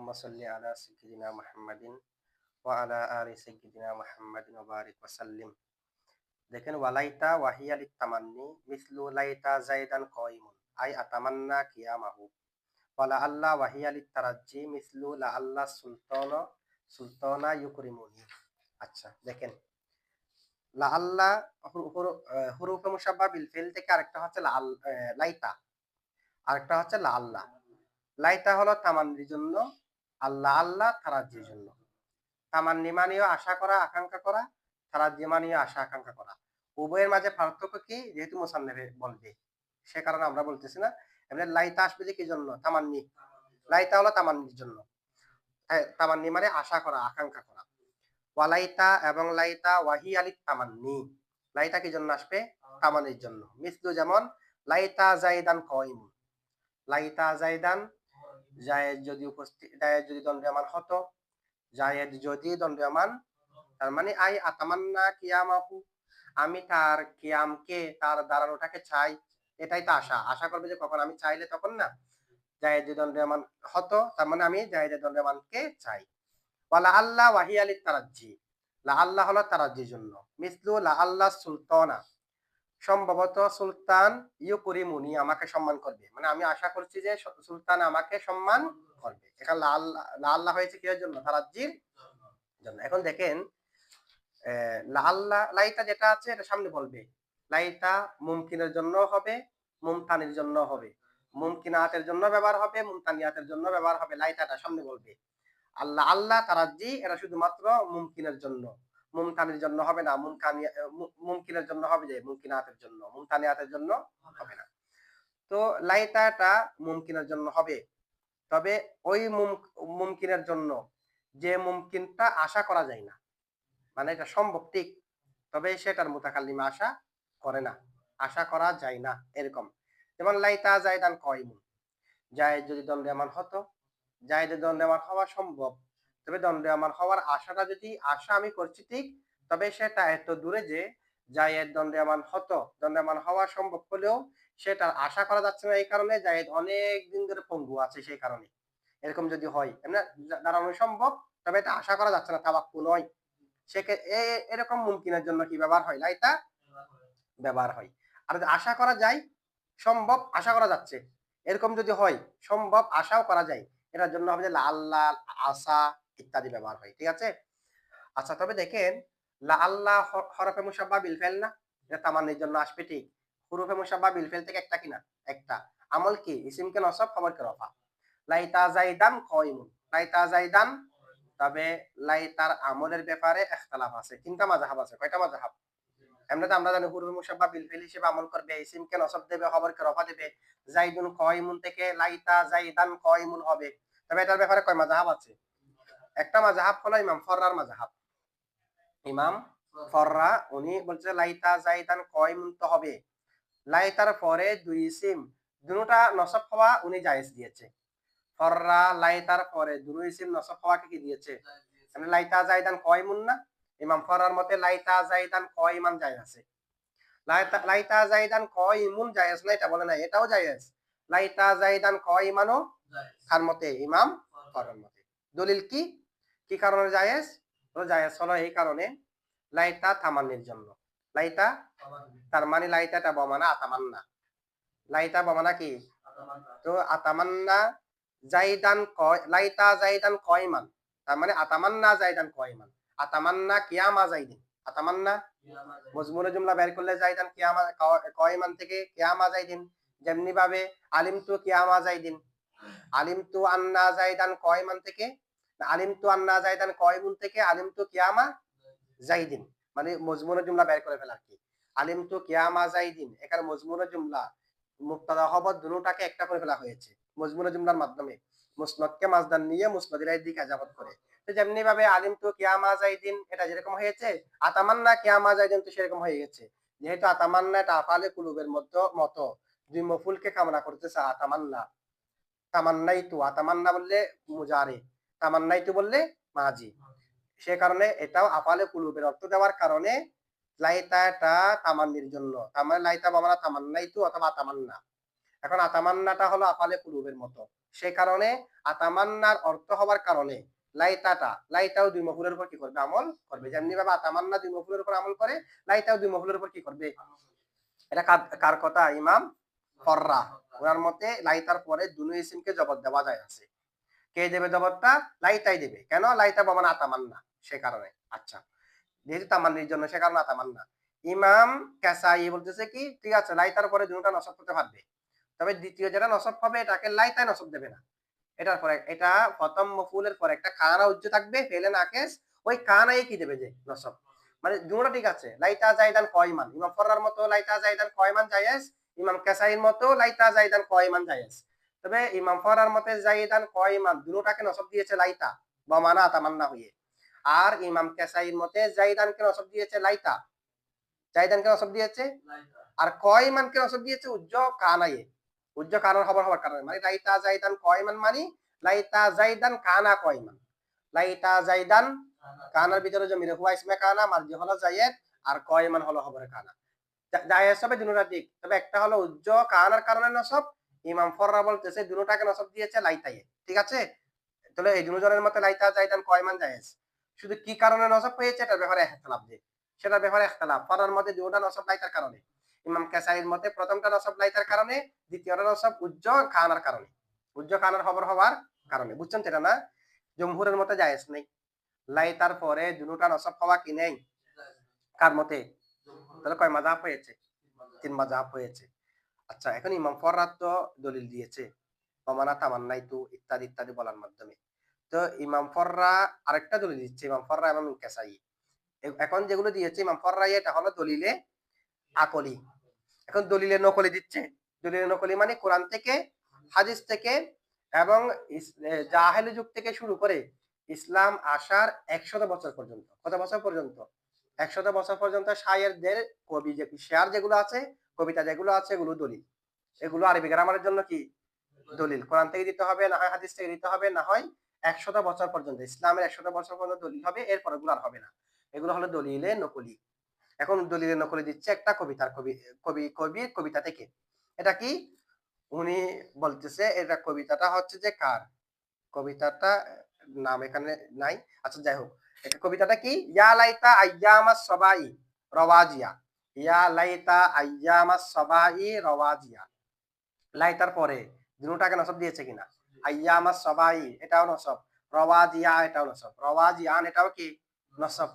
আল্লাহুম্মা সাল্লি আলা সাইয়্যিদিনা মুহাম্মাদিন ওয়া আলা আলি সাইয়্যিদিনা মুহাম্মাদিন ওয়া বারিক ওয়া সাল্লিম। দেখেন ওয়ালাইতা ওয়াহিয়া লিত-তামান্নি মিসলু লাইতা যায়দান কায়িমুন আই আতামান্না কিয়ামাহু ওয়ালা আল্লাহ ওয়াহিয়া লিত-তারাজ্জি মিসলু লা আল্লাহ সুলতানা ইউকরিমুনি। আচ্ছা দেখেন লা আল্লাহ হুরুফে মুশাব্বাহ বিল ফিল থেকে আরেকটা হচ্ছে লাইতা, আরেকটা হচ্ছে লা আল্লাহ। লাইতা হলো তামান্নির জন্য, আল্লাহ আল্লাহ তারাজ্জির জন্য। তামান্নি মানেও আশা করা, আকাঙ্ক্ষা করা, তারাজ্জি মানেও আশা আকাঙ্ক্ষা করা। উভয়ের মাঝে পার্থক্য কি? যেহেতু মুসান্নিফে বলবে, সে কারণে আমরা বলতেছি না। এমনি লাইতা আসবে যে কি জন্য? তামান্নি। লাইতা হলো তামান্নির জন্য। তামান্নি মানে আশা করা, আকাঙ্ক্ষা করা। ওয়ালাইতা এবং লাইতা ওয়াহিয়া লিত-তামান্নি। লাইতা কি জন্য আসবে? তামান্নির জন্য। মিসলু যেমন লাইতা যায়দান কায়িমুন। লাইতা যায়দান, জায়েদ যদি দণ্ডায়মান হতো, জায়েদ যদি দণ্ডায়মান, তার মানে আই আতামান্না কিয়ামাহু, আমি তার কিয়ামকে, তার দাঁড়ানোটাকে চাই। এটাই তো আশা। আশা করবে যে কখন আমি চাইলে তখন না জায়েদ যদি দণ্ডায়মান হতো, তার মানে আমি জায়েদের দণ্ডায়মানকে চাই। ওয়ালা আল্লাহ ওয়াহিয়া লিত-তারাজ্জি। লা আল্লাহ হলো তারাজ্জির জন্য। মিসলু লা আল্লাহ সুলতানা, সম্ভবত সুলতান ইউকরিমুনি, আমাকে সম্মান করবে। মানে আমি আশা করছি যে সুলতান আমাকে সম্মান করবে। এখানে লা আল্লাহ হয়েছে কিসের জন্য? তারাজ্জির জন্য। এখন দেখেন লা আল্লাহ লাইতা যেটা আছে এটা সামনে বলবে। লাইতা মুমকিনের জন্য হবে, মুমতানির জন্য হবে। মুমকিনাতের জন্য ব্যবহার হবে, মুমতানিয়াতের জন্য ব্যবহার হবে। লাইতাটা সামনে বলবে। আল্লাহ আল্লাহ তারাজ্জি এটা শুধুমাত্র মুমকিনের জন্য, মুমতানির জন্য হবে না। মুমকিনের জন্য হবে, যে মুমকিনাতের জন্য, মুমতানিয়াতের জন্য হবে না। তো লাইতাটা মুমকিনের জন্য হবে, তবে ওই মুমকিনের জন্য যে মুমকিনটা আশা করা যায় না, মানে এটা সম্ভব ঠিক, তবে সেটার মুতাকাল্লিম আশা করে না, আশা করা যায় না, এরকম। যেমন লাইতা যায়দান কায়িমুন, জায়েদ যদি দণ্ডায়মান হতো, জায়েদের দণ্ডায়মান হওয়া সম্ভব, তবে দণ্ডায়মান হওয়ার আশাটা যদি আশা আমি করছি ঠিক, তবে সেটা এত দূরে যে জায়েদ দণ্ডায়মান হতো, দণ্ডায়মান হওয়া সম্ভব হলেও সেটা আশা করা যাচ্ছে না। এই কারণে জায়েদ অনেক দিন ধরে পঙ্গু আছে, সেই কারণে। এরকম যদি হয়, এমনি দাঁড়ানো সম্ভব, তবে এটা আশা করা যাচ্ছে না, তাওয়াক্কুল নয়। এরকম মুমকিনের জন্য কি ব্যবহার হয়? লাইতা ব্যবহার হয়। আর যদি আশা করা যায়, সম্ভব আশা করা যাচ্ছে, এরকম যদি হয়, সম্ভব আশাও করা যায়, এটার জন্য হবে যে লা আল্লাহ, আশা ইত্যাদি ব্যবহার হয়। ঠিক আছে? আচ্ছা তবে দেখেন লা আল্লাহ হরফে মুসাব্বাহ বিল ফাইল না? এটা তামান্নির জন্য আসবে ঠিক। হুরুফে মুসাব্বাহ বিল ফাইল থেকে একটা কিনা? একটা। আমল কি? ইসিমকে নসব, খবরকে রফা। লাইতা যায়দান কায়িমুন। লাইতা যায়দান, তবে লাইতার আমলের ব্যাপারে ইখতিলাফ আছে। তিনটা মাযহাব আছে। কয়টা মাযহাব? এমনিতে আমরা জানি হুরুফে মুসাব্বাহ বিল ফাইল হিসেবে আমল করবে, ইসিমকে নসব দেবে, খবরকে রফা দেবে। যাইদুন কায়িমুন থেকে লাইতা যায়দান কায়িমুন হবে। তবে এটার ব্যাপারে কয় মাযহাব আছে? একটা মাযহাব হলো ইমাম ফররার মাযহাব। ইমাম ফররা উনি বলছে লাইতা যায়দান কায়িমুন তো হবে। লাইতার পরে দুই ইসিম দুটোটা নসব হওয়া উনি জায়েজ দিয়েছে। ফররা লাইতার পরে দুটো ইসিম নসব হওয়াকে কি দিয়েছে? মানে লাইতা যায়দান কায়িমুন না? ইমাম ফররার মতে লাইতা যায়দান কায়িমান জায়েজ আছে। লাইতা যায়দান কায়িমুন জায়েজ না এটা বলে না, এটাও জায়েজ। লাইতা যায়দান কায়িমানও কার মতে? ইমাম ফররার মতে। দলিল কি? কি কারণে জায়েজ? জায়েজ হলো এই কারণে, লাইতা তামান্নির জন্য। লাইতা, তার মানে লাইতাটা বমানা আতামান্না। লাইতা বমানা কি? তো আতামান্না জাইদান লাইতা জাইদান কায়িমান, তার মানে আতামান্না জাইদান কায়িমান। আতামান্না কিয়ামা জাইদিন। আতামান্না মজমুরে জুমলা বের করলে জাইদান কিয়ামা কায়িমান থেকে কিয়ামা জাইদিন। যেমনি ভাবে আলিমতু কিয়ামা জাইদিন। আলিমতু আন্না জাইদান কায়িমান থেকে, আলিমতু আন্না জাইদান কায়িমুন থেকে আলিমতু কিয়ামা জাইদিন, মানে মজমুরে জুমলা বের করে ফেলা কি। আলিমতু কিয়ামা জাইদিন, এখানে মজমুরে জুমলা মুবতাদা খবর দুটোটাকে একটা করে ফেলা হয়েছে মজমুরে জুমলার মাধ্যমে। মুসনাদকে মাজদার নিয়ে মুসনাদির দিকে ইজাফত করে। তো যেমনি ভাবে আলিমতু কিয়ামা জাইদিন এটা যেরকম হয়েছে, আতামান্না কিয়ামা জাইদিন তো সেরকম হয়ে গেছে। যেহেতু আতামান্না এটা আফআলে কুলুবের মতো দুই মফুলকে কামনা করতেছে। আতামান্না, তামান্নাইতু, আতামান্না বললে মুজারে, তামান্নাইতু বললে মাজি। সে কারণে এটাও আফআলে কুলুবের অর্থ দেওয়ার কারণে লাইতাটা তামান্নির জন্য। তার মানে লাইতা বামানা তামান্নাইতু অথবা তামান্না। এখন আতামান্নাটা হলো আফালে কুলুবের মতো, সেই কারণে আতামান্নার অর্থ হওয়ার কারণে লাইতাও দুই মফুলের উপর কি করবে, আমল করবে। যেমনি ভাবে আতামান্না দুই মফুলের উপর আমল করে, লাইতাও দুই মফুলের উপর কি করবে। এটা কার কথা? ইমাম ফররা। ওনার মতে লাইতার পরে দুনু ইসিমকে জবর দেওয়া যায় আছে। কে দেবে জবরটা? লাইতাই দেবে। কেন? লাইতা বামান আতামান্না, সে কারণে। আচ্ছা, যেহেতু তামান্নির জন্য, সে কারণে আতামান্না। ইমাম কাসাই বলতেছে কি, ঠিক আছে লাইতার পরে দুটা নসব করতে পারবে, তবে দ্বিতীয় যেটা নসব হবে এটাকে লাইতায় নসব দেবে না। এটার পরে এটা প্রথম মফুলের পরে একটা কানা উজ্জ থাকবে, ফেলে নাকেস, ওই কানাই কি দেবে যে নসব। মানে দুটোটা ঠিক আছে। লাইতা জাইদান কয়মান, ইমাম ফররার মতো লাইতা জাইদান কয়মান জায়েজ, ইমাম কাসাইর মতো লাইতা জাইদান কয়মান জায়েজ। তবে ইমাম ফররার মতে জাইদান কয়মান দুটোটাকে নসব দিয়েছে লাইতা বা মানা তামান্না হয়ে, আর ইমাম কাসাইর মতে জাইদানকে নসব দিয়েছে লাইতা, জাইদানকে নসব দিয়েছে আর কয়মানকে নসব দিয়েছে উজ্জ কানায়ে। উজ্জ কানার খবর হওয়ার কারণে, মানে লাইতা জাইদান কয়মান মানে লাইতা জাইদান কানা কয়মান। লাইতা জাইদান কানার ভিতরে জমিরে হুয়া ইসমে কানা, মার্জি হলো জায়েদ, আর কয়মান হলো খবরে কানা। জায়েজ হবে দুটোটা দিক, তবে একটা হলো উজ্জ কানার কারণে নসব, ইমাম ফররা বলতেছে দুটোটাকে নসব দিয়েছে লাইতায়ে। ঠিক আছে, তাহলে এই দুজনের মতে লাইতা জাইদান কয়মান জায়েজ। শুধু কি কারণে নসব হয়েছে এটার ব্যাপারে ইখতিলাফ যে, সেটার ব্যাপারে ইখতিলাফ। ফররার মতে দুটোটা নসব লাইতার কারণে, ইমাম কাসাইর মতে প্রথমটা নসব লাইতার কারণে, দ্বিতীয়টা নসব উজ্জ খানার কারণে, উজ্জ খানার খবর হওয়ার কারণে। বুঝছেন সেটা না? জমহুরের মতে জায়েজ নেই, লাইতার পরে দুটোটা নসব হওয়া কি নেই। কার মতে? তাহলে কয় মাযহাব হয়েছে? তিন মাযহাব হয়েছে। আচ্ছা, এখন ইমাম ফররাত তো দলিল দিয়েছে ওমানা তামান্নাইতু ইত্যাদি ইত্যাদি বলার মাধ্যমে। তো ইমাম ফররা আরেকটা দলিল দিচ্ছে, ইমাম ফররা এবং কাসাই। এখন যেগুলো দিয়েছে ইমাম ফররা, এটা হলো দলিলে আকলি। এখন দলিলে নকলি দিচ্ছে। দলিলে নকলি মানে কোরআন থেকে, হাদিস থেকে, এবং জাহেলি যুগ থেকে শুরু করে ইসলাম আসার 100 বছর পর্যন্ত। কত বছর পর্যন্ত? 100 বছর পর্যন্ত শায়েরদের কবি যে শেয়ার যেগুলো আছে, কবিতা যেগুলো আছে, এগুলো দলিল। এগুলো আরবি গ্রামারের জন্য কি দলিল। কোরআন থেকে দিতে হবে, না হয় হাদিস থেকে দিতে হবে, না হয় 100 বছর পর্যন্ত, ইসলামের 100 বছর পর্যন্ত দলিল হবে, এরপর এগুলো আর হবে না। এগুলো হলো দলিলে নকলি। এখন দলিলে নকলি দিচ্ছে একটা কবিতার কবির কবিতা থেকে। এটা কি? উনি বলতেছে এটা কবিতাটা হচ্ছে যে কার কবিতাটা, নাম এখানে নাই। আচ্ছা যাই হোক, এটা কবিতাটা কি? ইয়া লাইতা আইয়ামাস সবাই রওয়াজিয়া, ইয়া লাইতা আইয়ামাস সবাই রওয়াজিয়া। লাইতার পরে দুটোটাকে নসব দিয়েছে কিনা? আইয়ামাস সবাই এটাও নসব, রওয়াজিয়া এটাও নসব, রওয়াজিয়ান এটাও কি নসব।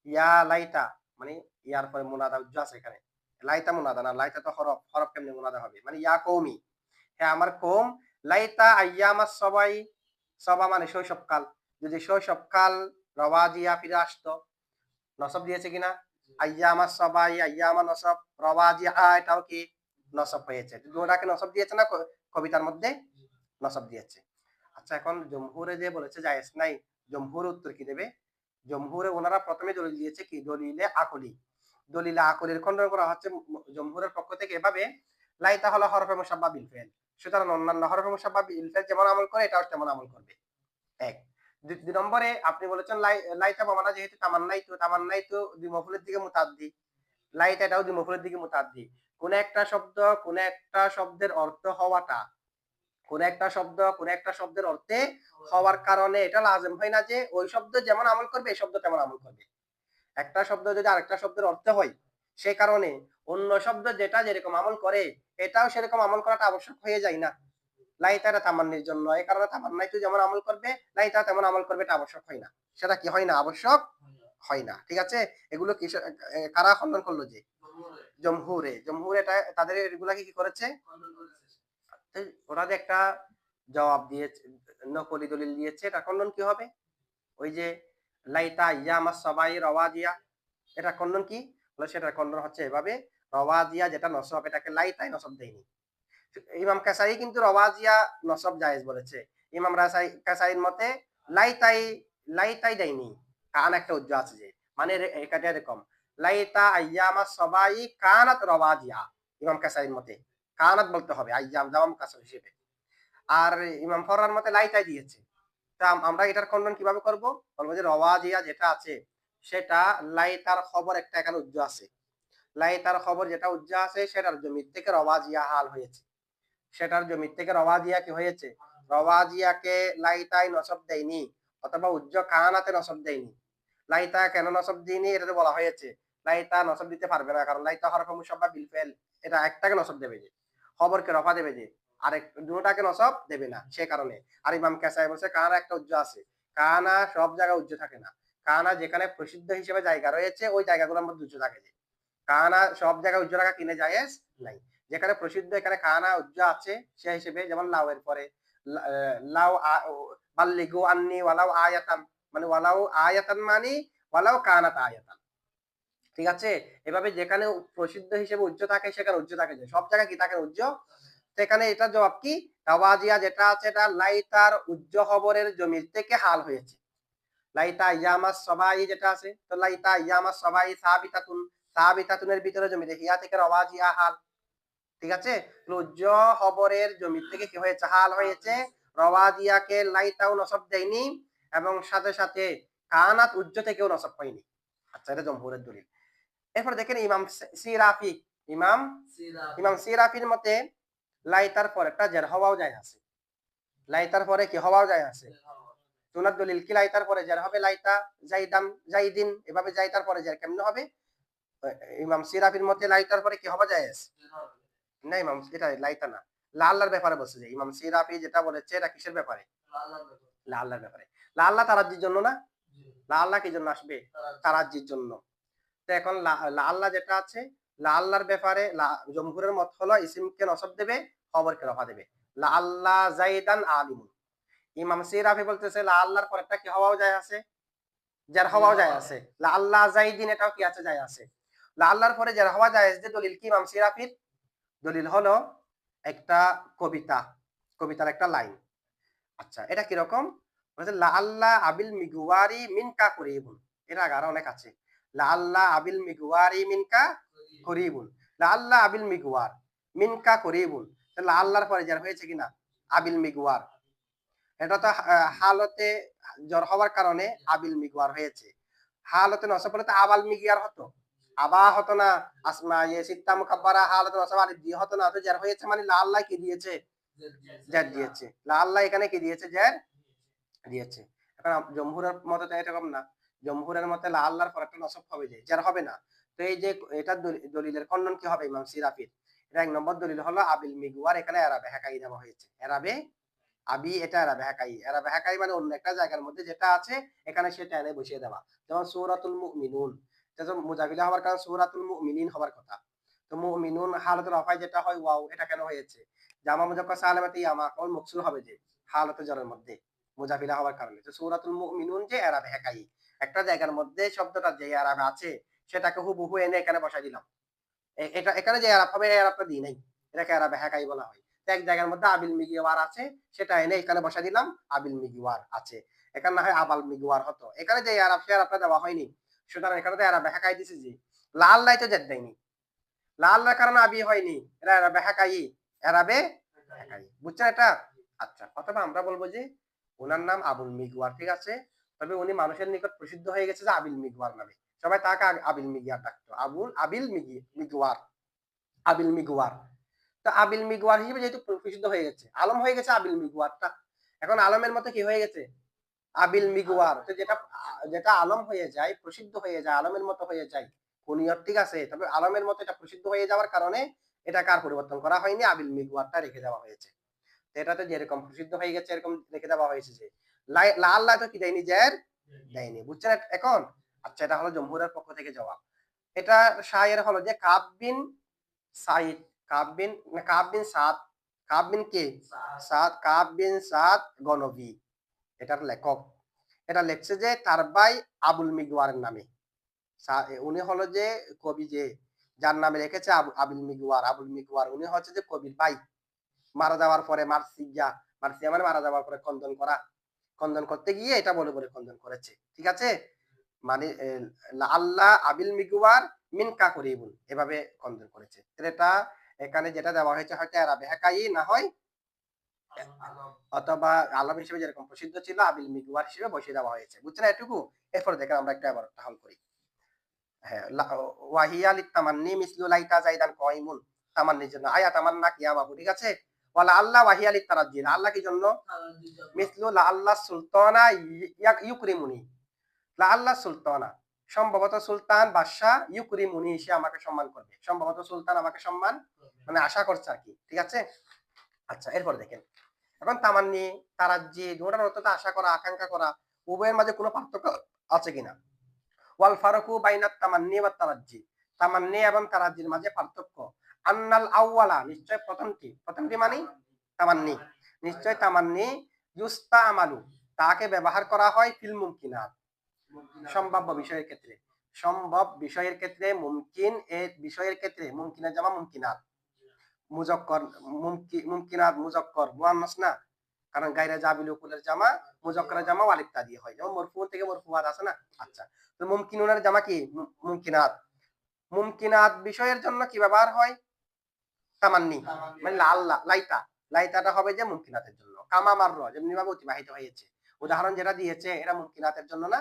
ইয়া লাইতা মানে ইয়ার পরে মুনাদা উজ্জ আছে এখানে। লাইতা মুনাদা না, লাইতা তো হরফ, হরফ কেমনে মুনাদা হবে? মানে ইয়া কওমি, হ্যাঁ আমার কওম, লাইতা আইয়ামাস সবাই, সবা মানে শৈশবকাল, যদি শৈশবকাল রওয়াজিয়া ফিরে আসতো, নসব দিয়েছে কিনা? আইয়ামাস সবাই, আইয়ামা নসব, রওয়াজিয়া এটাও কি নসব হয়েছে। দুটাকে নসব দিয়েছে না কবিতার মধ্যে? নসব দিয়েছে। আচ্ছা, এখন জমহুরে যে বলেছে জায়েজ নাই, জমহুর উত্তর কি দেবে? জমহুরে ওনারা প্রথমে দলিল দিয়েছে কি? দলিলে আকলি। দলিলে আকলির খণ্ডন করা হচ্ছে জমহুরের পক্ষ থেকে এভাবে, লাইতা হলো হরফে মুসাব্বা বিল ফেল, সুতরাং অন্যান্য হরফে মুসাব্বা বিল ফেল যেমন আমল করে এটাও তেমন আমল করবে। এক। দুই নম্বরে আপনি বলেছেন লাইতা বামানা যেহেতু তামান্নাই তো দুই মফুলের দিকে মুতাদ্দি, লাইতা এটাও দুই মফুলের দিকে মুতাদ্দি। কোন একটা শব্দ কোন একটা শব্দের অর্থ হওয়াটা, কোন একটা শব্দ কোন একটা শব্দের অর্থে হওয়ার কারণে এটা লাজেম হয় না যে ওই শব্দ যেমন আমল করবে এই শব্দ তেমন আমল করবে। একটা শব্দ যদি আরেকটা শব্দের অর্থ হয়, সেই কারণে অন্য শব্দ যেটা যেরকম আমল করে এটাও সেরকম আমল করাটা আবশ্যক হয়ে যায় না। লাইতাটা তামান্নির জন্য, এই কারণে তামান্নাই তো যেমন আমল করবে লাইতা তেমন আমল করবে, এটা আবশ্যক হয় না। সেটা কি হয় না? আবশ্যক হয় না। ঠিক আছে, এগুলো কি কারা খণ্ডন করলো? যে জমহুরে এটা তাদের এগুলাকে কি করেছে? ওরা যে একটা জবাব দিয়েছে, নকলি দলিল দিয়েছে, এটা খণ্ডন কি হবে? ওই যে লাইতা ইয়ামাস সবাই রওয়াজিয়া, এটা খণ্ডন কি? সেটার খণ্ডন হচ্ছে এভাবে, রওয়াজিয়া যেটা নসব এটাকে লাইতাই নসব দেয়নি। ইমাম কাসাই কিন্তু রওয়াজিয়া নসব জায়েজ বলেছে। ইমাম কাসাইর মতে লাইতাই লাইতাই দেয়নি, কান একটা উজ্জ আছে যে, মানে এটা এরকম, লাইতা আইয়ামা সবাই কানাত রওয়াজিয়া। ইমাম কাসাইর মতে কানাত বলতে হবে আইয়াম জাওয়াম কাসর হিসেবে, আর ইমাম ফররার মতে লাইতাই দিয়েছে। তা আমরা এটার খণ্ডন কিভাবে করব? বলবো যে রওয়াজিয়া যেটা আছে সেটা লাইতার খবর একটা এখানে উজ্জ আছে, লাইতার খবর যেটা উজ্জ আছে সেটার জমির থেকে রওয়াজিয়া হাল হয়েছে। সেটার জমির থেকে রওয়াজিয়া কি হয়েছে, রওয়াজিয়াকে লাইতাই নসব দেয়নি, অথবা উজ্জ কানাতে নসব দেয়নি। লাইতা কেন নসব দিইনি এটা তো বলা হয়েছে। লাইতা নসব দিতে পারবে না, কারণ লাইতা হরফ মুসাব্বা বিল ফেল, এটা একটাকে নসব দেবে যে, খবরকে রফা দেবে যে, আরেক দুটাকে নসব দেবে না, সে কারণে। আর ইমাম কাসাই বলছে কানা একটা উজ্জ আছে, কানা সব জায়গায় উজ্জ থাকে না, কানা যেখানে প্রসিদ্ধ হিসেবে জায়গা রয়েছে ওই জায়গাগুলোর মধ্যে উজ্জ থাকে যে, কানা সব জায়গায় উজ্জ রাখা কিনে জায়েজ নাই। যেখানে প্রসিদ্ধ এখানে কানা উজ্জ আছে সে হিসেবে, যেমন লাউ এর পরে লাউ বাল্লিগু আন্নি ওয়ালাউ আয়াতান, মানে ওয়ালাউ আয়াতান মানে ওয়ালাউ কানাত আয়াতান। ঠিক আছে, এভাবে যেখানে প্রসিদ্ধ হিসেবে উজ্জ থাকে সেখানে উজ্জ থাকে, যে সব জায়গায় কি থাকে উজ্জ। সেখানে এটা জবাব কি, তাওয়াজিয়া যেটা আছে এটা লাইতার উজ্জ খবরের জমির থেকে হাল হয়েছে। লাইতা ইয়ামাস সবাই যেটা আছে, তো লাইতা ইয়ামাস সবাই সাবিতাতুন, সাবিতাতুনের ভিতরে জমি দেখি ইয়া থেকে রওয়াজিয়া হাল। ঠিক আছে, উজ্জ খবরের জমির থেকে কি হয়েছে, হাল হয়েছে। রওয়াজিয়াকে লাইতাও নসব দেয়নি, এবং সাথে সাথে কানাত উজ্জ থেকেও নসব হয়নি। আচ্ছা, এটা জমহুরের দলিল। এরপর দেখেন ইমাম সিরাফি, ইমাম ইমাম সিরাফির মতে লাইতার পর একটা জের হওয়াও যায় আছে, লাইতার পরে কি হওয়াও যায় আছে। তোনার দলিল কি, লাইতার পরে জের হবে, লাইতা জাইদান জাইদিন, এভাবে জাইতার পরে জের কেমনে হবে। ইমাম সিরাফির মতে লাইতার পরে কি হওয়া যায় না, ইমাম এটা লাইতা না, লাল্লার ব্যাপারে বলছে যে ইমাম সিরাফি যেটা বলেছে এটা কিসের ব্যাপারে, লাল্লার ব্যাপারে। লাল্লা তারাজ্জির জন্য না, লাল্লা কি জন্য আসবে, তারাজ্জির জন্য। তো এখন লাল্লা যেটা আছে, লাল্লার ব্যাপারে জমহুরের মত হলো ইসিমকে নসব দেবে, খবরকে রফা দেবে। লাল্লা জাইদান আলিমুন। ইমাম সিরাফি বলতেছে লাল্লার পর একটা কি হওয়াও যায় আছে, যার হওয়াও যায় আছে। লাল্লা জাইদিন এটাও কি আছে, যায় আছে। লাল্লার পরে যার হওয়া যায় যে দলিল কি ইমাম সিরাফির, দলিল হলো একটা কবিতা, কবিতার একটা লাইন। আচ্ছা, এটা কিরকম, লাল্লা আবিল মিগুয়ারি মিনকা করিবুন, এর আগে আরো অনেক আছে। লাল্লা আবিল মিগুয়ারি মিনকা করিবুন, লাল্লা আবিল মিগুয়ার মিনকা করিবুন, লাল্লার পরে যার হয়েছে কিনা আবিল মিগুয়ার, এটা তো হালতে জ্বর হওয়ার কারণে আবিল মিগুয়ার হয়েছে। হালতে নসব হলে তো আবাল মিগিয়ার হতো, আবা হতো না, আসমা ইয়ে সিত্তা মুকাব্বারা হালতে নসব আলিফ দিয়ে হতো না, তো যার হয়েছে মানে লাল্লা কি দিয়েছে, জের দিয়েছে। লাল্লা এখানে কি দিয়েছে, জের দিয়েছে। এখন জমহুরের মতে তো এরকম না, জমহুরের মতে লাল্লার পর একটা নসব হবে, যে যার হবে না। তো এই যে এটা দলিলের খণ্ডন কি হবে ইমাম সিরাফির, এটা এক নম্বর দলিল হলো আবিল মিগুয়ার, এখানে এরাবে হাকাই দেওয়া হয়েছে, এরাবে আবি, এটা এরাবে হাকাই, এরাবে হাকাই মানে অন্য একটা জায়গার মধ্যে যেটা আছে এখানে সেটা এনে বসিয়ে দেওয়া। যেমন সূরাতুল মুমিনুন, যেমন মুজাবিলা হওয়ার কারণে সূরাতুল মুমিনিন হওয়ার কথা, তো মুমিনুন হালাতুল রফায় যেটা হয় ওয়াও, এটা কেন হয়েছে, জামা মুজাক্কার সালামাতি ইয়ামা কল মকসুর হবে যে হালাতে জরের মধ্যে মুজাবিলা হওয়ার কারণে। তো সূরাতুল মুমিনুন যে এরাবে হাকাই, একটা জায়গার মধ্যে শব্দটা যে এরাবে আছে সেটাকে হুবহু এনে এখানে বসাই দিলাম। এটা এখানে যে এরাব হবে এই এরাবটা দিই নাই, এটাকে এরাবে হাকাই বলা হয়। এক জায়গার মধ্যে আবিল মিগিওয়ার আছে সেটা এনে এখানে বসা দিলাম, আবিল মিগিওয়ার আছে, এখানে না হয় আবাল মিগিওয়ার হতো, এখানে যে আরব সে আরবটা দেওয়া হয়নি, সুতরাং এখানে তো আরবে হাকাই দিছে যে, লাল লাই তো জেদ দেয়নি, লাল লার কারণে আবি হয়নি, এটা আরবে হাকাই, আরবে হাকাই, বুঝছেন এটা। আচ্ছা, অথবা আমরা বলবো যে ওনার নাম আবুল মিগওয়ার, ঠিক আছে, তবে উনি মানুষের নিকট প্রসিদ্ধ হয়ে গেছে যে আবিল মিগওয়ার নামে, সবাই তাকে আবিল মিগিয়ার ডাকতো, আবিল মিগওয়ার, আবিল মিগওয়ার। তো আবিল মিগওয়ার হিসেবে যেহেতু প্রসিদ্ধ হয়ে গেছে, আলম হয়ে গেছে আবিল মিগওয়ারটা, এখন আলমের মতো কি হয়ে গেছে, আবিল মিগওয়ার। তো যেটা যেটা আলম হয়ে যায়, প্রসিদ্ধ হয়ে যায়, আলমের মতো হয়ে যায় কুনিয়ত, ঠিক আছে, তবে আলমের মতো এটা প্রসিদ্ধ হয়ে যাওয়ার কারণে এটাকে আর পরিবর্তন করা হয়নি, আবিল মিগওয়ারটা রেখে দেওয়া হয়েছে। তো এটাতে যেরকম প্রসিদ্ধ হয়ে গেছে এরকম রেখে দেওয়া হয়েছে, যে লাল লাই তো কি দেয়নি, জের দেয়নি, বুঝছেন এখন। আচ্ছা, এটা হলো জমহুরের পক্ষ থেকে জবাব। এটা শায়ের হলো যে কাব বিন সাইদ, কাব বিন না, কাব বিন সাদ, কাব বিন কে সাদ, কাব বিন সাদ গনবী, এটার লেখক। এটা লেখছে যে তার ভাই আবুল মিগওয়ারের নামে, উনি হলো যে কবি, যে যার নামে রেখেছে আবুল মিগওয়ার, আবুল মিগওয়ার উনি হচ্ছে যে কবির ভাই, মারা যাওয়ার পরে মার্সিয়া, মার্সিয়া মানে মারা যাওয়ার পরে খন্দন করা, খন্দন করতে গিয়ে এটা বলে বলে খন্দন করেছে, ঠিক আছে, মানে আল্লাহ আবিল মিগুয়ার মিনকা করিবুন, এভাবে খন্দন করেছে। এটা এখানে যেটা দেওয়া হয়েছে হয়তো আরবে হাকাই না হয়, অথবা আলম হিসেবে যেরকম প্রসিদ্ধ ছিল আবিল মিগুয়ার হিসেবে বসিয়ে দেওয়া হয়েছে, বুঝছেন এটুকু। এরপর দেখেন আমরা একটা আবার হল করি। হ্যাঁ, ওয়াহিয়া লিত তামান্নি মিসলু লাইতা জাইদান কাইমুন, তামান্নির জন্য আয়া তামান্না কিয়ামাহু, ঠিক আছে, ওয়ালা আল্লাহ ওয়াহিয়া লিতারাজ্জি, আল্লাহ কি জন্য? মিসলু লা আল্লাহ সুলতানা ইউকরিমুনি, লা আল্লাহ সুলতানা, সম্ভবত সুলতান বাদশাহ, ইউকরিমুনি, সে আমাকে সম্মান করবে, সম্ভবত সুলতান আমাকে সম্মান মানে আশা করছে আর কি, ঠিক আছে। আচ্ছা, এরপর দেখেন এখন তামান্নি তারাজ্জি দুটার অর্থ আশা করা, আকাঙ্ক্ষা করা, উভয়ের মাঝে কোনো পার্থক্য আছে কিনা। ওয়াল ফারাকু বাইনাত তামান্নি ওয়াত তারাজ্জি, তামান্নি এবং তারাজ্জির মাঝে পার্থক্য। আন্নাল আউয়ালা, নিশ্চয় প্রথমটি, প্রথমটি মানে তামান্নি, নিশ্চয় তামান্নি ইউস্তামালু, তাকে ব্যবহার করা হয় ফিল মুমকিনাত, সম্ভাব্য বিষয়ের ক্ষেত্রে, সম্ভব বিষয়ের ক্ষেত্রে, মুমকিন এর বিষয়ের ক্ষেত্রে, মুমকিনের জামা মুমকিনাত, মুজাক্কর মুমকিনাত মুজাক্কর মুআন্নাস না, কারণ গায়রে জাবিল উকুলের জামা মুজাক্করের জামা ওয়ালিদটা দিয়ে হয়, যেমন মরফু থেকে মরফুয়াত আছে না। আচ্ছা, তো মুমকিনুনের জামা কি? মুমকিনাত। মুমকিনাত বিষয়ের জন্য কি ব্যবহার হয়? তামান্নি, মানে আল্লাহ লাইতা, লাইতাটা হবে যে মুমকিনাতের জন্য। কামা মারর, যেমনি ভাবে অতিবাহিত হয়েছে, উদাহরণ যেটা দিয়েছে এটা মুমকিনাতের জন্য না,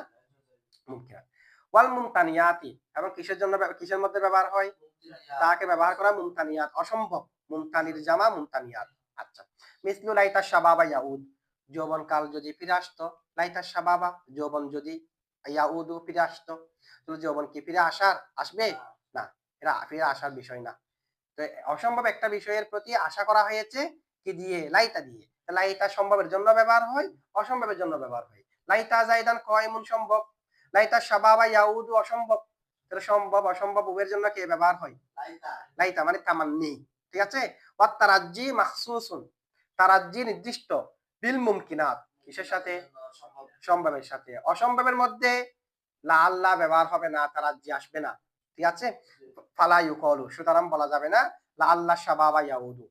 মুমকিনাত। ওয়াল মুমতানিয়াতি, এবং কিসের জন্য, কিসের মধ্যে ব্যবহার হয়? তাকে ব্যবহার করা মুমতানিয়াত, অসম্ভব, মুমতানির জামা মুমতানিয়াত। আচ্ছা, মিসলু লাইতা শাবাবা ইয়াউদ, যৌবন কাল যদি ফিরে আসতো, লাইতা শাবাবা, যৌবন যদি, ইয়াউদু ফিরে আসতো, তো যৌবন কি ফিরে আসার আসবে না, এটা ফিরে আসার বিষয় না। তো অসম্ভব একটা বিষয়ের প্রতি আশা করা হয়েছে কি দিয়ে? লাইতা দিয়ে। লাইতা সম্ভবের জন্য ব্যবহার হয়, অসম্ভবের জন্য ব্যবহার হয়। লাইতা জাইদান কয়মুন সম্ভব, লাইতা শাবাবা ইয়াউদু অসম্ভব, তাহলে সম্ভব অসম্ভব উভয়ের জন্য কে ব্যবহার হয়? লাইতা মানে তামান্নি, ঠিক আছে। ওয়াত তারাজ্জি মাখসুসুন, তারাজ্জি নির্দিষ্ট, বিল মুমকিনাত, কিসের সাথে? সম্ভবের সাথে। অসম্ভবের মধ্যে লা আল্লাহ ব্যবহার হবে না, তারাজ্জি আসবে না, ঠিক আছে। ফালা ইউকালু, সুতরাং বলা যাবে না লা আল্লাহ শাবাবা ইয়াউদু,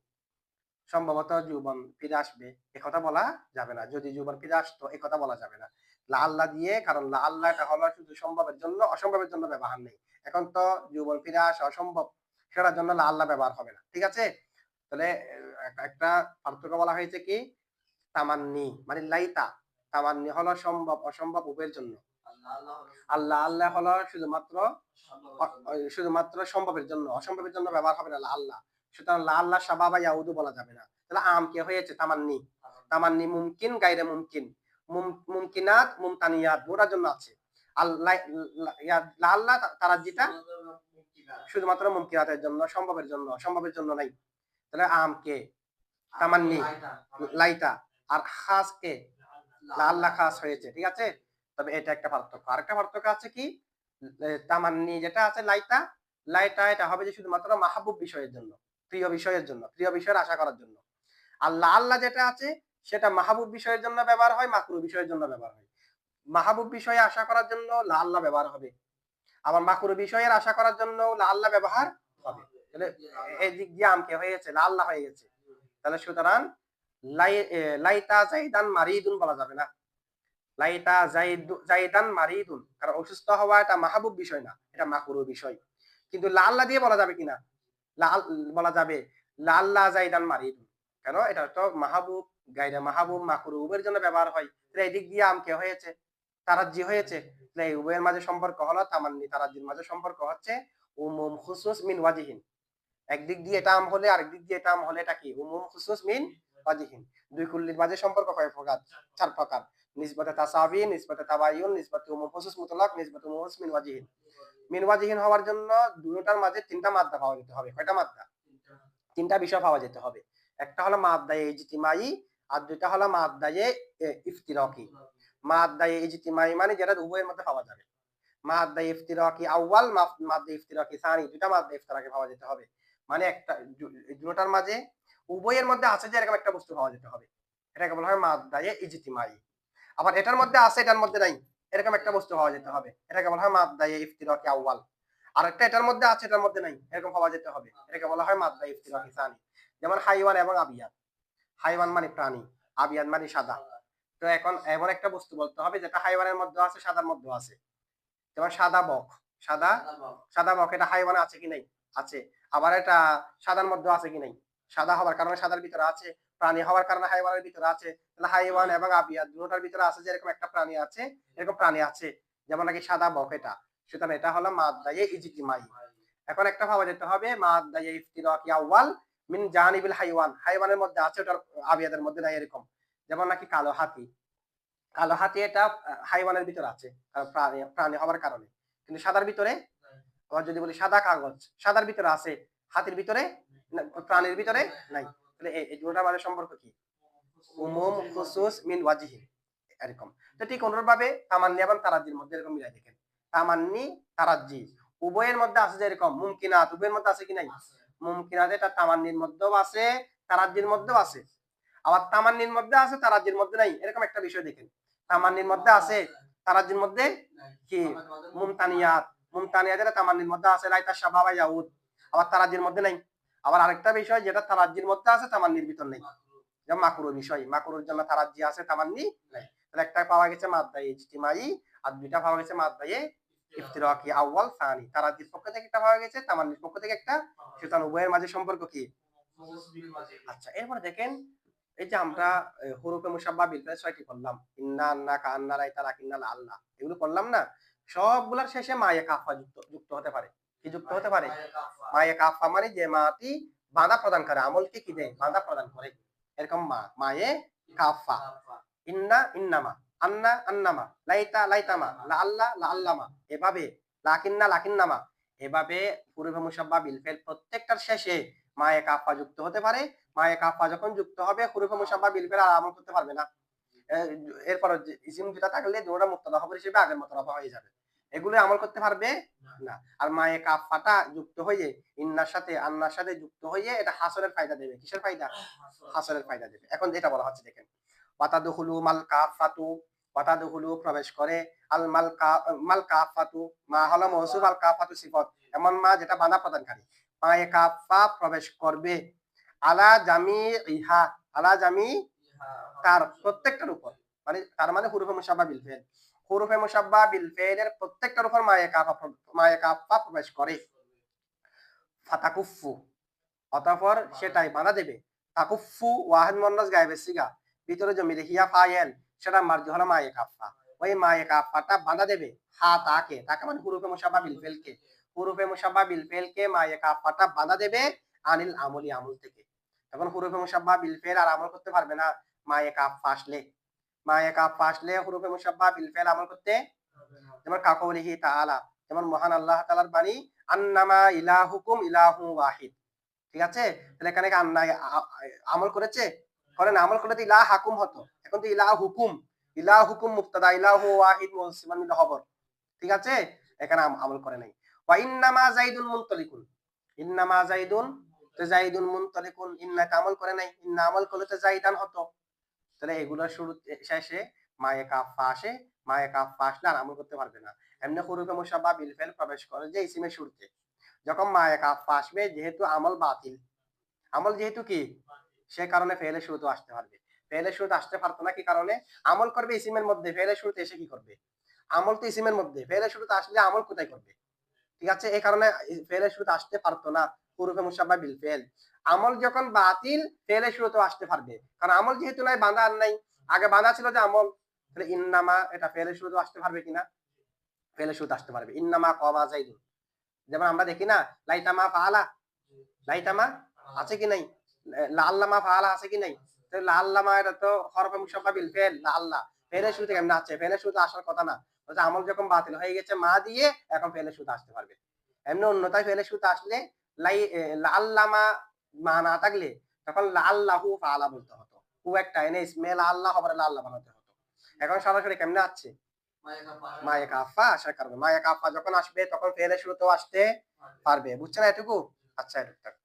সম্ভবত যৌবন ফিরে আসবে, একথা বলা যাবে না। যদি যৌবন ফিরে আসতো একথা বলা যাবে না লা আল্লাহ দিয়ে, কারণ লা আল্লাহ এটা হলো শুধু সম্ভবের জন্য, অসম্ভবের জন্য ব্যবহার নেই। এখন তো যৌবন ফিরে আসা অসম্ভব, সেটার জন্য লা আল্লাহ ব্যবহার হবে না, ঠিক আছে। তাহলে একটা পার্থক্য বলা হয়েছে কি, তামান্নি মানে লাইতা, তামান্নি হলো সম্ভব অসম্ভব উভয়ের জন্য, আল্লাহ আল্লাহ হলো শুধুমাত্র শুধুমাত্র সম্ভবের জন্য, অসম্ভবের জন্য ব্যবহার হবে না লা আল্লাহ। সুতরাং লা আল্লাহ শাবাবা ইয়াউদু বলা যাবে না। তাহলে আম কে হয়েছে? তামান্নি। তামান্নি মুমকিন গায়রে মুমকিন, মুমকিনাত মুমতানিয়াত দুটার জন্য আছে। আল্লাহ লা আল্লাহ তারাজ্জিটা শুধুমাত্র মুমকিনাতের জন্য, সম্ভবের জন্য, অসম্ভবের জন্য নাই। তাহলে আম কে? তামান্নি লাইতা, আর খাস কে? লা আল্লাহ খাস হয়েছে, ঠিক আছে। তবে এটা একটা পার্থক্য। আরেকটা পার্থক্য আছে কি, তামান্নি যেটা আছে লাইতা, লাইতা এটা হবে যে শুধুমাত্র মাহবুব বিষয়ের জন্য, প্রিয় বিষয়ের জন্য, প্রিয় বিষয়ের আশা করার জন্য। আল্লাহ আল্লাহ যেটা আছে সেটা মাহবুব বিষয়ের জন্য ব্যবহার হয়, মাকরুহ বিষয়ের জন্য ব্যবহার হয়। মাহবুব বিষয়ে আশা করার জন্য লা আল্লাহ ব্যবহার হবে, আবার মাকরুহ বিষয়ের আশা করার জন্য লা আল্লাহ ব্যবহার হবে। তাহলে এই দিক দিয়ে আমকে হয়েছে লা আল্লাহ হয়ে গেছে। তাহলে সুতরাং লাইতা জাইদান মারিদুন বলা যাবে না, লাইতা জাইদান মারিদুন, কারণ অসুস্থ হওয়া এটা মাহবুব বিষয় না, এটা মাকরুহ বিষয়। কিন্তু লা আল্লাহ দিয়ে বলা যাবে কিনা? বলা যাবে লা আল্লাহ জাইদান মারিদুন, কেন? এটা তো মাহবুব গায়রে মাহবুব মাকরুহ উভয়ের জন্য ব্যবহার হয়। তাহলে এই দিক দিয়ে আমকে হয়েছে তারাজ্জি হয়েছে। তাহলে এই উভয়ের মাঝে সম্পর্ক হলো তামান্নি তারাজ্জির মাঝে সম্পর্ক হচ্ছে উমুম খুসুস মিন ওয়াজিহিন। একদিক দিয়ে এটা আম হলে আরেক দিক দিয়ে এটা আম হলে এটা কি? উমুম খুসুস মিন ওয়াজিহিন। দুই কুল্লির মাঝে সম্পর্ক কয় প্রকার? চার প্রকার। নিসবতে তাসাবি, নিসবতে তাবায়ুন, নিসবতে উমুম খুসুস মুতলাক, নিসবতে উমুম খুসুস মিন ওয়াজিহিন। মিন ওয়াজিহিন হওয়ার জন্য দুটোটার মাঝে তিনটা মাদ্দা পাওয়া যেতে হবে। কয়টা মাদ্দা? তিনটা বিষয় পাওয়া যেতে হবে। একটা হলো মাদ্দায়ে ইজতিমাই, আর দুইটা হলো মাদ্দায়ে ইফতিরাকি। মাদ্দায়ে ইজতিমাই মানে যেটা উভয়ের মধ্যে পাওয়া যাবে। মাদ্দায়ে ইফতিরাকি আউয়াল, মাদ্দায়ে ইফতিরাকি সানি, দুইটা মাদ্দায়ে ইফতিরাকি পাওয়া যেতে হবে। মানে একটা দুটোটার মাঝে উভয়ের মধ্যে আছে যে এরকম একটা বস্তু পাওয়া যেতে হবে, এটাকে বলা হয় মাদ্দায়ে ইজতিমাই। আবার এটার মধ্যে আছে এটার মধ্যে নাই, এরকম একটা বস্তু পাওয়া যেতে হবে, এটাকে বলা হয় মাদ্দায়ে ইফতিরাকি আউয়াল। আর একটা এটার মধ্যে আছে এটার মধ্যে নাই, এরকম পাওয়া যেতে হবে, এটাকে বলা হয় মাদ্দায়ে ইফতিরাকি সানি। যেমন হাইওয়ান এবং আবিয়াত। হাইওয়ান মানে প্রাণী, আবিয়াত মানে সাদা। তো এখন এমন একটা বস্তু বলতে হবে যেটা হাইওয়ানের মধ্যে আছে, সাদার মধ্যে আছে। যেমন সাদা বক, সাদা সাদা বক এটা হাইওয়ানে আছে কি নাই? আছে। আবার এটা সাদার মধ্যে আছে কি নাই? সাদা হওয়ার কারণে সাদার ভিতরে আছে, প্রাণী হওয়ার কারণে হাইওয়ানের ভিতরে আছে। তাহলে হাইওয়ান এবং আবিয়াত দুটোটার ভিতরে আছে যে এরকম একটা প্রাণী আছে, এরকম প্রাণী আছে, যেমন নাকি সাদা বক এটা। সুতরাং এটা হলো মাদ্দায়ে ইজতিমাই। এখন একটা পাওয়া যেতে হবে মাদ্দায়ে ইফতিরাকি আউয়াল মিন জানিবিল হাইওয়ান, হাইওয়ানের মধ্যে আছে, ওটার আবিয়াদের মধ্যে নাই, এরকম। যেমন নাকি কালো হাতি, কালো হাতি এটা হাইওয়ানের ভিতরে আছে, প্রাণী প্রাণী হওয়ার কারণে, কিন্তু সাদার ভিতরে। আবার যদি বলি সাদা কাগজ, সাদার ভিতরে আছে, হাতির ভিতরে প্রাণীর ভিতরে নাই। তাহলে এই দুটোটার মাঝে সম্পর্ক কি? উমুম খুসুস মিন ওয়াজিহি, এরকম। তো ঠিক অনুরূপভাবে তামান্নি এবং তারাজ্জির মধ্যে এরকম মিলাই দেখেন, তামান্নি তারাজ্জি উভয়ের মধ্যে আছে যে এরকম মুমকিনাত, উভয়ের মধ্যে আছে কি নাই? মুমকিনাত এটা তামান্নির মধ্যেও আছে, তারাজ্জির মধ্যেও আছে। আবার তামান্নির মধ্যে আছে, তারাজ্জির মধ্যে নাই, এরকম একটা বিষয় দেখেন। তামান্নির মধ্যে আছে, তারাজ্জির মধ্যে কি? মুমতানিয়াত, মুমতানিয়াত এটা তামান্নির মধ্যে আছে, লাইতা শাবাবা ইয়াউদ, আবার তারাজ্জির মধ্যে নাই। আবার আরেকটা বিষয় যেটা তারাজ্জির মধ্যে আছে, তামান্নির ভিতর নেই, যেমন মাকরুর বিষয়, মাকরুর জন্য তারাজ্জি আছে, তামান্নি নাই। তাহলে একটা পাওয়া গেছে মাদ্দায়ে ইজতিমাই, আর দুইটা পাওয়া গেছে মাদ্দায়ে ইফতিরাকি আউয়াল সানি। তারাজ্জির পক্ষ থেকে একটা পাওয়া গেছে, তামান্নির পক্ষ থেকে একটা। সুতরাং উভয়ের মাঝে সম্পর্ক কি? আচ্ছা, এরপরে দেখেন, এই যে আমরা হুরুফে মুশাব্বাহ বিল ফেল 6টি করলাম, ইন্না, আন্নাকা, আন্না, লাইতা, লাকিন্না, আল্লাহ, এগুলো করলাম না? সবগুলোর শেষে মায়ে কাফা যুক্ত হতে পারে। কি যুক্ত হতে পারে? মায়ে কাফা মানে যে মাটি বাধা প্রদান করে, আমলকে কি দেয়? বাধা প্রদান করে, এরকম মায়ে কাফা। ইন্না ইন্নামা, আন্না আন্নামা, লাইতা লাইতামা, লা আল্লাহ লা আল্লামা, এভাবে লাকিন্না লাকিন্নামা, এভাবে হুরুফে মুশাব্বাহ বিল ফেল প্রত্যেকটার শেষে মায়ে কাফা যুক্ত হতে পারে। মায়ে কাফা যখন যুক্ত হবে, হুরুফে মুশাব্বাহ বিল ফেল আর আমল করতে পারবে না। এরপর ইসিম দুটা থাকলে দুটোটা মুক্তাদা খবর হিসেবে আগের মতো রফা হয়ে যাবে, এগুলো আমল করতে পারবে না। আর মায়ে কাফাটা যুক্ত হয়ে ইন্নার সাথে আন্নার সাথে যুক্ত হয়ে এটা হাসরের ফায়দা দেবে। কিসের ফায়দা? হাসরের ফায়দা দেবে। এখন যেটা বলা হচ্ছে দেখেন, ওয়াতাদখুলু মাল কাফাতু, ওয়াতাদখুলু প্রবেশ করে, আল মাল কাফাতু, মা হলো মওসুফ, আল কাফাতু সিফাত, এমন মা যেটা বাধা প্রদানকারী। মায়ে কাফা প্রবেশ করবে, আলা জামি ইহা, আলা জামি তার প্রত্যেকটার উপর, মানে তার মানে হুরুফে মুশাব্বাহ বিল ফেল, হুরুফে মুশাব্বাহ বিল ফেলের প্রত্যেকটার উপর মায়ে কাফা প্রবেশ করে। ফাতাকুফু, অতঃপর সেটাই বাধা দেবে। তাকুফু ওয়াহিদ মুন্নাস গায়েবের সিগা, ভিতরে জমিরে হিয়া ফাইল, সেটা মার্জি হলো মায়ে কাফা। ওই মায়ে কাফাটা বাধা দেবে হা তাকে, তাকে মানে হুরুফে মুশাব্বাহ বিল ফেলকে, হুরুফে মুশাব্বাহ বিল ফেলকে মায়ে কাফাটা বাধা দেবে আনিল আমলি, আমল থেকে। এখন হুরুফে মুশাব্বাহ বিল ফেল আর আমল করতে পারবে না মায়ে কাফা আসলে। মায়ে কাফা আসলে হুরুফে মুশাব্বাহ বিল ফেল আমল করতে, যেমন কাকৌলিহি তাআলা, যেমন মহান আল্লাহ তাআলার বাণী, আন্নামা ইলাহুকুম ইলাহু ওয়াহিদ। ঠিক আছে? তাহলে এখানে আমল করেছে? করে না, আমল করলে তো ইলাহ হাকুম হতো, এখন তো ইলাহ হুকুম। ইলাহ হুকুম মুবতাদা, ইলাহু ওয়াহিদ মুনসিবান মিল খবর। ঠিক আছে? এখানে আমল করে নাই। ওয়া ইন্নামা যাইদুন মুনতালিকুন, ইন্নামা যাইদুন, তো যাইদুন মুনতালিকুন, ইন্নাকা আমল করে নাই, ইন্না আমল করলে তো যাইদান হতো। তাহলে এগুলোর শুরু শেষে মায়ে কাফা আসে, মায়ে কাফা আসলে আর আমল করতে পারবে না। এমনি হুরুফে মুশাব্বাহ বিল ফেল প্রবেশ করে যে ইসিমের শুরুতে, যখন মায়ে কাফা আসবে, যেহেতু আমল বাতিল, আমল যেহেতু কি, সে কারণে ফেলের শুরুতে আসতে পারবে। ফেলের শুরুতে আসতে পারতো না, কি কারণে? আমল করবে ইসিমের মধ্যে, ফেলের শুরুতে এসে কি করবে? আমল তো ইসিমের মধ্যে, ফেলের শুরুতে আসলে আমল কোথায় করবে? ঠিক আছে, এই কারণে ফেলের শুরুতে আসতে পারতো না হুরুফে মুশাব্বাহ বিল ফেল। আমল যখন বাতিল, ফেলের শুরুতে আসতে পারবে, কারণ আমল যেহেতু নাই, বাঁধা আর নাই, আগে বাঁধা ছিল যে আমল। তাহলে ইন্নামা এটা ফেলের শুরুতে আসতে পারবে কিনা? ফেলের শুরুতে আসতে পারবে। ইন্নামা কমা যাইদুন, যেমন আমরা দেখি না, লাইতামা ফাআলা, লাইতামা আছে কি নাই? লাল্লামা ফাআলা আছে কি নাই? তো লাল্লামা এটা তো হরফে মুশাব্বাহ বিল ফেল, লাল্লা, ফেলের শুরুতে কেমনে আসছে? ফেলের শুরুতে আসার কথা না। বলছে আমল যখন বাতিল হয়ে গেছে মা দিয়ে, এখন ফেলের শুরুতে আসতে পারবে। এমনি অন্যথায় ফেলের শুরুতে আসলে লাল্লামা মা না থাকলে তখন লাল্লাহু ফাআলা বলতে হতো, হু একটা এনে ইসমে লাল্লাহ খবরে লাল্লাহ বানাতে হতো। এখন সরাসরি কেমনে আসছে? মায়ে কাফা আসার কারণে, মায়ে কাফা যখন আসবে তখন ফেলের শুরুতেও আসতে পারবে। বুঝছেন এটুকু? আচ্ছা, এটুকু।